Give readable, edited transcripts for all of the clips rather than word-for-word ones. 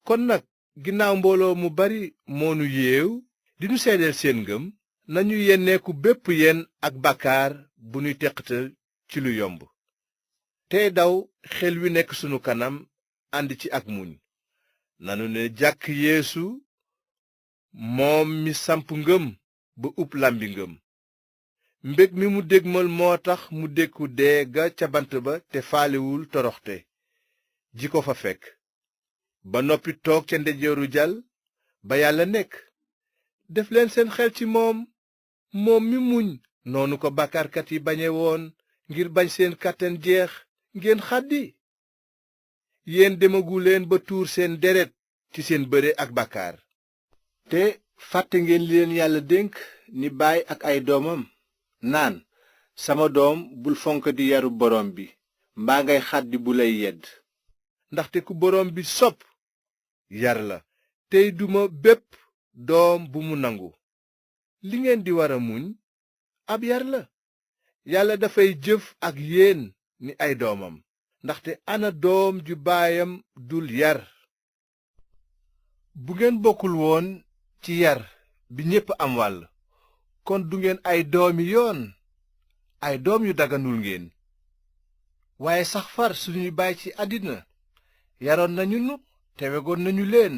kon nag ginnaaw mbooloo mu bari moonu yeew di nu seedeel seen ngëm, nañu yenneeku bépp yen ak bàkkaar bu nuy teqatal ci lu yomb, tey daw xel wi nekk sunu kanam ànd ci ak muñ. nanu ne jàkk yeesu moom mi samp ngëm ba ub làmbi ngëm. mbég mi mu dégmal moo tax mu dékku dee ga ca bant ba te faalewul toroxte ji ko fa fekk, ba noppi toog ca ndeyjooru jal ba yàlla nekk. def leen seen xel ci moom mi muñ noonu ko bàkkaarkat yi bañe woon, ngir bañ seen kàttan jeex ngeen xaddi. yéen demaguleen ba tuur seen deret ci seen bëre ak bàkkaar. te fàtte ngeen li leen yàlla dénk ni baay ak ay doomam, naan, sama doom bul fonk di yaru borom bi mbaa ngay xaddi bu lay yedd. ndaxte ku borom bi sopp yar la, tey duma bépp doom bu mu nangu. li ngeen di wara muñ ab yar la. yàlla dafay jëf ak yéen ni ay doomam, ndaxte ana doom ju baayam dul yar. bu ngeen bokkul woon ci yar bi ñépp am wàll, kon du ngeen ay doomi yoon, ay doom yu daganul ngeen. waaye sax far suñuy baay ci àddina yaroon nañu nu te wegoon nañu leen.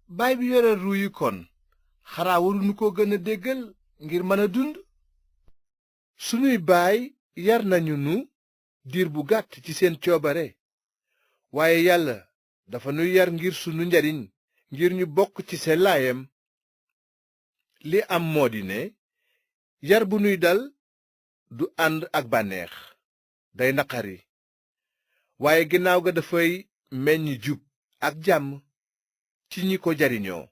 baay bi yore ruu yi kon xanaa waruñu ko gën a déggal ngir mën a dund. sunuy baay yar nañu nu diir bu gàtt ci seen coobare, waaye yàlla dafa nu yar ngir sunu njariñ, ngir ñu bokk ci sellaayam. li am moo di ne yar bu nuy dal du ànd ak bànneex, day naqari, waaye ginnaaw ga dafay meññ jub ak jàmm ci ñi ko jariñoo.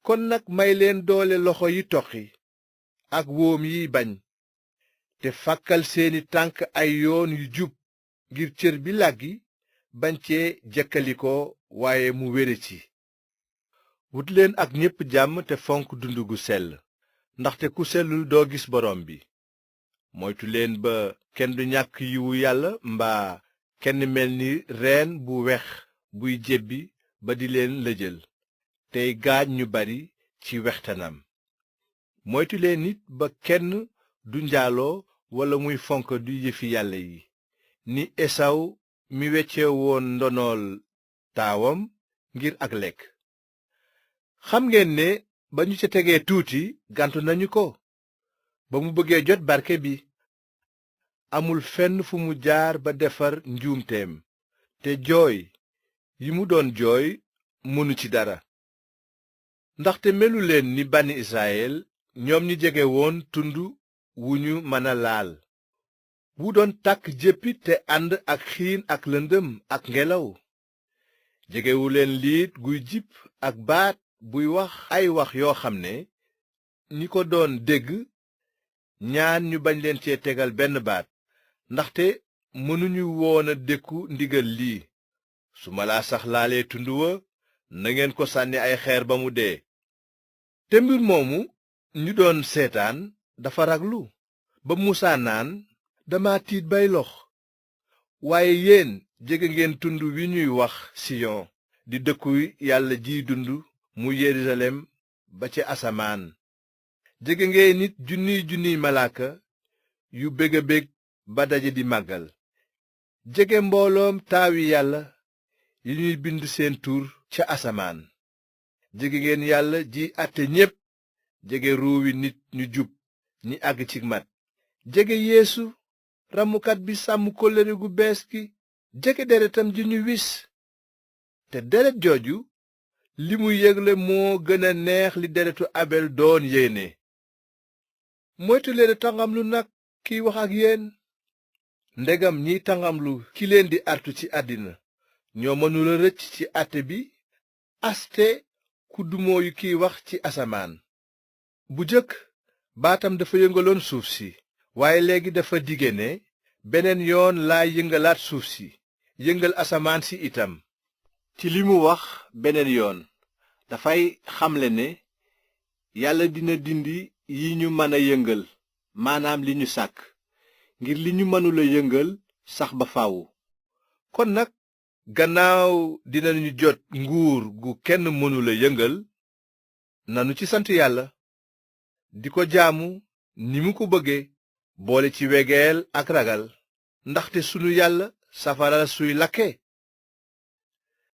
kon nag may leen doole loxo yi toqi ak wóom yi bañ, te fàkkal seeni tànk ay yoon yu jub, ngir cër bi làggi bañ cee jekkalikoo waaye mu wére ci. wut leen ak ñépp jàmm te fonk dund gu sell, ndaxte ku sellul doo gis borom bi. moytu leen ba kenn du ñàkk yiwu yàlla, mbaa kenn mel ni reen bu wex buy jebbi ba di leen lëjal tey gaañ ñu bari ci wextanam. moytu leen it ba kenn du njaaloo walla muy fonk du yëfi yàlla yi, ni esaw mi wecce woon ndonool taawam ngir ak lekk. xam ngeen ne ba ñu ca tegee tuuti gàntu nañu ko, ba mu bëggee jot barke bi. amul fenn fu mu jaar ba defar njuumteem, te jooy yi mu doon jooy mënu ci dara. ndaxte melu leen ni bànni Israyel, ñoom ñi jege woon tund wu ñu mën a laal, wu doon tàkk jéppi te ànd ak xiin ak lëndëm ak ngelaw. jegewu leen liit guy jip ak baat buy wax ay wax yoo xam ne ñi ko doon dégg ñaan ñu bañ leen cee tegal benn baat, ndaxte mënuñu woon a dékku ndigal lii, su ma laa sax laalee tund wa na ngeen ko sànni ay xeer ba mu dee. te mbir moomu ñu doon seetaan dafa raglu, ba Musaa naan, dama tiit bay lox. waaye yéen jege ngeen tund wi ñuy wax Siyon, di dëkku yàlla jiy dund mu Yerusalem ba ca asamaan. jege ngeen nit junniy malaaka yu bég a bég ba daje di màggal. jege mbooloom taawi yàlla yi ñuy bind seen tur ca asamaan. jege ngeen yàlla ji àtte ñépp, jege ruuwi nit ñu jub ñi àgg ci mat. jege yeesu ramukat bi sàmm kóllëre gu bees gi, jege deretam ji ñu wis. te deret jooju li mu yégle moo gën a neex li deretu abel doon yéene. moytu leen tangamlu nag kiy wax ak yéen, ndegam ñiy tangamlu ki leen di artu ci àddina ñoo mënula rëcc ci àtte bi. aste ku dumooyu kiy wax ci asamaan. bu jëkk baatam dafa yëngaloon suuf si, waaye léegi dafa dige ne beneen yoon laay yëngalaat suuf si, yëngal asamaan si itam. ci li mu wax beneen yoon dafay xamle ne yàlla dina dindi yi ñu mën a yëngal, maanaam li ñu sàkk, ngir li ñu mënula yëngal sax ba faw. kon nag gannaaw dinañu jot nguur gu kenn mënula yëngal nanu ci sant yàlla di ko jaamu ni mu ko bëgge boole ci wegeel ak ragal ndaxte sunu yàlla safara suy lakke